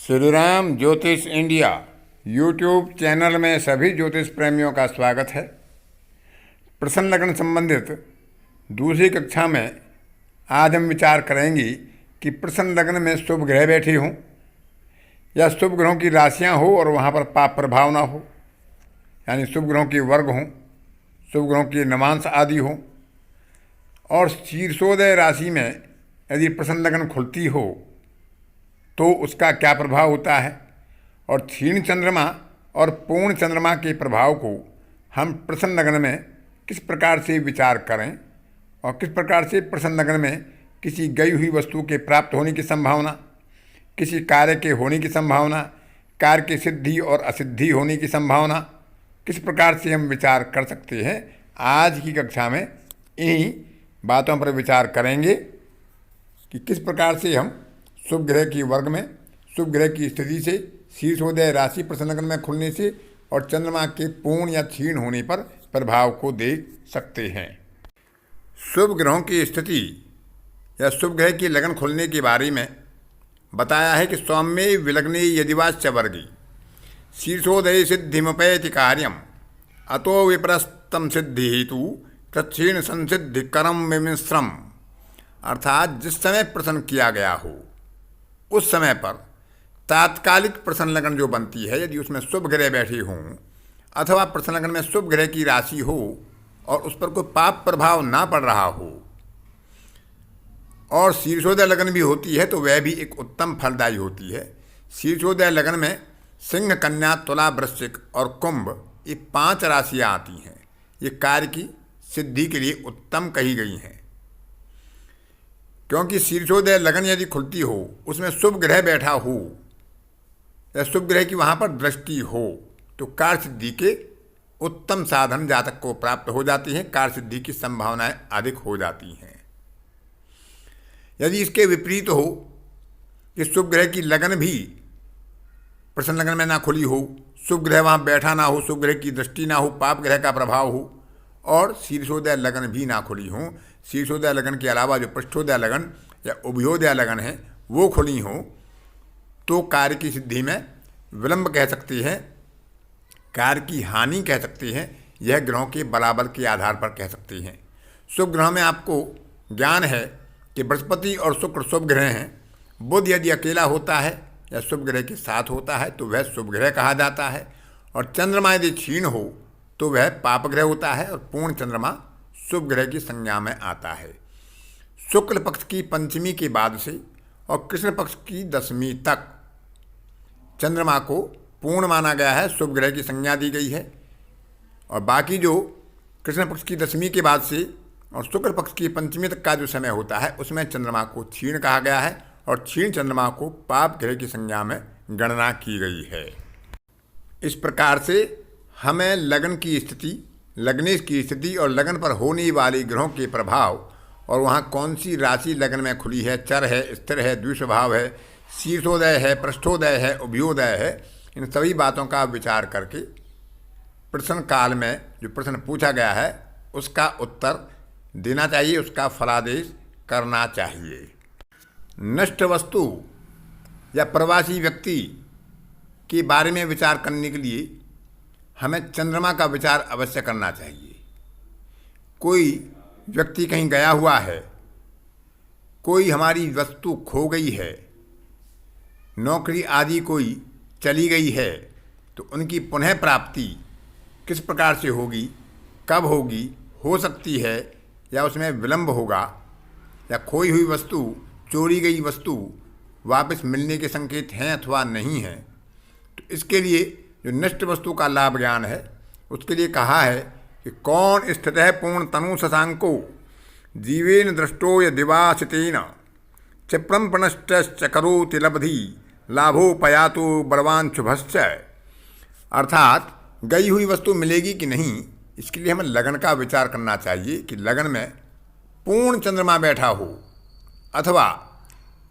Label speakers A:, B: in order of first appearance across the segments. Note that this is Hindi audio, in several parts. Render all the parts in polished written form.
A: श्री राम ज्योतिष इंडिया यूट्यूब चैनल में सभी ज्योतिष प्रेमियों का स्वागत है। प्रश्न लग्न संबंधित दूसरी कक्षा में आज हम विचार करेंगे कि प्रश्न लग्न में शुभ ग्रह बैठे हों या शुभ ग्रहों की राशियां हो और वहां पर पाप प्रभाव ना हो, यानी शुभ ग्रहों की वर्ग हों, शुभ ग्रहों की नवांश आदि हों, और शीर्षोदय राशि में यदि प्रश्न लग्न खुलती हो तो उसका क्या प्रभाव होता है, और क्षीण चंद्रमा और पूर्ण चंद्रमा के प्रभाव को हम प्रश्न लग्न में किस प्रकार से विचार करें और किस प्रकार से प्रश्न लग्न में किसी गई हुई वस्तु के प्राप्त होने की संभावना, किसी कार्य के होने की संभावना, कार्य की सिद्धि और असिद्धि होने की संभावना, किस प्रकार से हम विचार कर सकते हैं। आज की कक्षा में इन्हीं बातों पर विचार करेंगे कि किस प्रकार से हम शुभ ग्रह की वर्ग में, शुभ ग्रह की स्थिति से, शीर्षोदय राशि प्रश्न लग्न में खुलने से और चंद्रमा के पूर्ण या क्षीण होने पर प्रभाव को देख सकते हैं। शुभ ग्रहों की स्थिति या शुभ ग्रह की लगन खुलने के बारे में बताया है कि सौम्ये विलग्ने यदिवाच वर्गी शीर्षोदय सिद्धिमुपैति कार्यम अतो विप्रस्तम सिद्धि हेतु तत्क्षीण संसिद्धि करम विमिश्रम। अर्थात जिस समय प्रश्न किया गया हो उस समय पर तात्कालिक प्रश्न लगन जो बनती है, यदि उसमें शुभ ग्रह बैठे हों अथवा प्रश्न लगन में शुभ ग्रह की राशि हो और उस पर कोई पाप प्रभाव ना पड़ रहा हो और शीर्षोदय लगन भी होती है तो वह भी एक उत्तम फलदायी होती है। शीर्षोदय लगन में सिंह, कन्या, तुला, वृश्चिक और कुंभ, ये 5 राशियाँ आती हैं। ये कार्य की सिद्धि के लिए उत्तम कही गई हैं, क्योंकि शीर्षोदय लगन यदि खुलती हो, उसमें शुभ ग्रह बैठा हो या शुभ ग्रह की वहाँ पर दृष्टि हो तो कार्य सिद्धि के उत्तम साधन जातक को प्राप्त हो जाती हैं, कार्य सिद्धि की संभावनाएं अधिक हो जाती हैं। यदि इसके विपरीत हो कि शुभ ग्रह की लगन भी प्रश्न लगन में ना खुली हो, शुभ ग्रह वहाँ बैठा ना हो, शुभ ग्रह की दृष्टि ना हो, पाप ग्रह का प्रभाव हो और शीर्षोदय लगन भी ना खुली हो, शीर्षोदय लगन के अलावा जो पृष्ठोदय लगन या उभयोदय लगन है वो खुली हो, तो कार्य की सिद्धि में विलंब कह सकते हैं, कार्य की हानि कह सकते हैं, यह ग्रहों के बराबर के आधार पर कह सकते हैं। शुभ ग्रहों में आपको ज्ञान है कि बृहस्पति और शुक्र शुभ ग्रह हैं। बुध यदि अकेला होता है या शुभ ग्रह के साथ होता है तो वह शुभ ग्रह कहा जाता है, और चंद्रमा यदि क्षीण हो तो वह पाप ग्रह होता है और पूर्ण चंद्रमा शुभ ग्रह की संज्ञा में आता है। शुक्ल पक्ष की पंचमी के बाद से और कृष्ण पक्ष की दशमी तक चंद्रमा को पूर्ण माना गया है, शुभ ग्रह की संज्ञा दी गई है, और बाकी जो कृष्ण पक्ष की दशमी के बाद से और शुक्ल पक्ष की पंचमी तक का जो समय होता है उसमें चंद्रमा को क्षीण कहा गया है और क्षीण चंद्रमा को पाप ग्रह की संज्ञा में गणना की गई है। इस प्रकार से हमें लगन की स्थिति, लग्नेश की स्थिति और लगन पर होने वाले ग्रहों के प्रभाव और वहाँ कौन सी राशि लगन में खुली है, चर है, स्थिर है, द्विस्वभाव है, शीर्षोदय है, पृष्ठोदय है, उभयोदय है, इन सभी बातों का विचार करके प्रश्न काल में जो प्रश्न पूछा गया है उसका उत्तर देना चाहिए, उसका फलादेश करना चाहिए। नष्ट वस्तु या प्रवासी व्यक्ति के बारे में विचार करने के लिए हमें चंद्रमा का विचार अवश्य करना चाहिए। कोई व्यक्ति कहीं गया हुआ है, कोई हमारी वस्तु खो गई है, नौकरी आदि कोई चली गई है, तो उनकी पुनः प्राप्ति किस प्रकार से होगी, कब होगी, हो सकती है या उसमें विलंब होगा, या खोई हुई वस्तु, चोरी गई वस्तु वापस मिलने के संकेत हैं अथवा नहीं हैं। तो इसके लिए जो नष्ट वस्तु का लाभ ज्ञान है उसके लिए कहा है कि कौन स्थित है पूर्ण तनु शशांको जीवेन दृष्टो यदिवासितेन क्षिप्रम प्रणष्ट करोति लब्धि लाभोपयातो बलवान शुभश्च। अर्थात गई हुई वस्तु मिलेगी कि नहीं, इसके लिए हमें लगन का विचार करना चाहिए कि लगन में पूर्ण चंद्रमा बैठा हो अथवा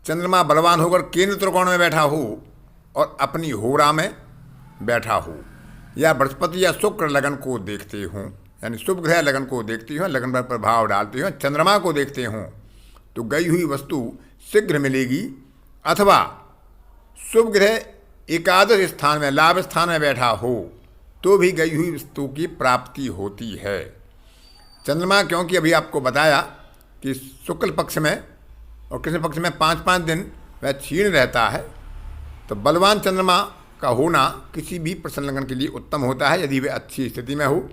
A: चंद्रमा बलवान होकर केंद्र त्रिकोण में बैठा हो और अपनी होरा में बैठा हो, या बृहस्पति या शुक्र लगन को देखते हों, यानी शुभ ग्रह लगन को देखते हों, लगन पर प्रभाव डालते हों, चंद्रमा को देखते हों, तो गई हुई वस्तु शीघ्र मिलेगी अथवा शुभ ग्रह एकादश स्थान में लाभ स्थान में बैठा हो तो भी गई हुई वस्तु की प्राप्ति होती है। चंद्रमा, क्योंकि अभी आपको बताया कि शुक्ल पक्ष में और कृष्ण पक्ष में 5-5 दिन वह क्षीण रहता है, तो बलवान चंद्रमा का होना किसी भी प्रश्न लगन के लिए उत्तम होता है यदि वे अच्छी स्थिति में हो,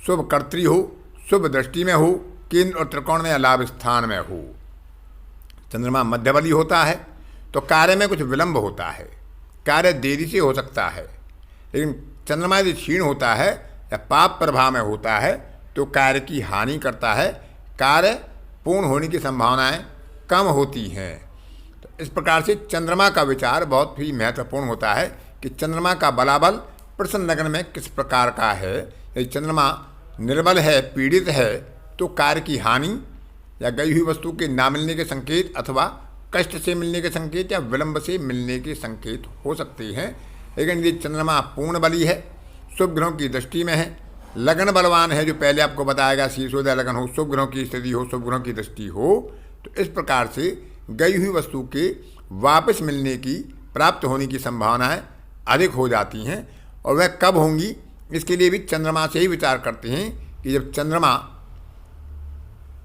A: शुभ कर्त्री हो, शुभ दृष्टि में हो, केंद्र और त्रिकोण में या लाभ स्थान में हो। चंद्रमा मध्यबली होता है तो कार्य में कुछ विलंब होता है, कार्य देरी से हो सकता है। लेकिन चंद्रमा यदि क्षीण होता है या पाप प्रभाव में होता है तो कार्य की हानि करता है, कार्य पूर्ण होने की संभावनाएं कम होती हैं। तो इस प्रकार से चंद्रमा का विचार बहुत ही महत्वपूर्ण होता है कि चंद्रमा का बलाबल प्रश्न लगन में किस प्रकार का है। यदि चंद्रमा निर्बल है, पीड़ित है, तो कार्य की हानि या गई हुई वस्तु के ना मिलने के संकेत अथवा कष्ट से मिलने के संकेत या विलंब से मिलने के संकेत हो सकते हैं। लेकिन यदि चंद्रमा पूर्ण बली है, शुभ ग्रहों की दृष्टि में है, लगन बलवान है, जो पहले आपको बताएगा शीर्षोदय लगन हो, शुभ ग्रहों की स्थिति हो, शुभ ग्रहों की दृष्टि हो, तो इस प्रकार से गई हुई वस्तु के वापस मिलने की, प्राप्त होने की संभावनाएं अधिक हो जाती हैं। और वह कब होंगी, इसके लिए भी चंद्रमा से ही विचार करते हैं कि जब चंद्रमा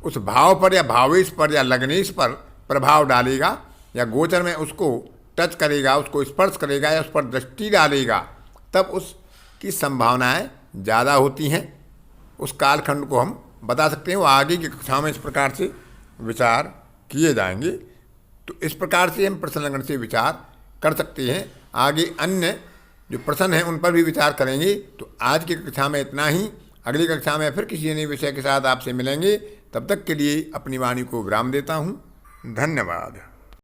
A: उस भाव पर या भावेश पर या लग्नेश पर प्रभाव डालेगा या गोचर में उसको टच करेगा, उसको स्पर्श करेगा या उस पर दृष्टि डालेगा, तब उसकी संभावनाएं ज़्यादा होती हैं। उस कालखंड को हम बता सकते हैं। वो आगे की कक्षाओं में इस प्रकार से विचार किए जाएंगे। तो इस प्रकार से हम प्रश्न लगन से विचार कर सकते हैं। आगे अन्य जो प्रश्न हैं उन पर भी विचार करेंगे। तो आज की कक्षा में इतना ही। अगली कक्षा में फिर किसी नए विषय के साथ आपसे मिलेंगे। तब तक के लिए अपनी वाणी को विराम देता हूँ। धन्यवाद।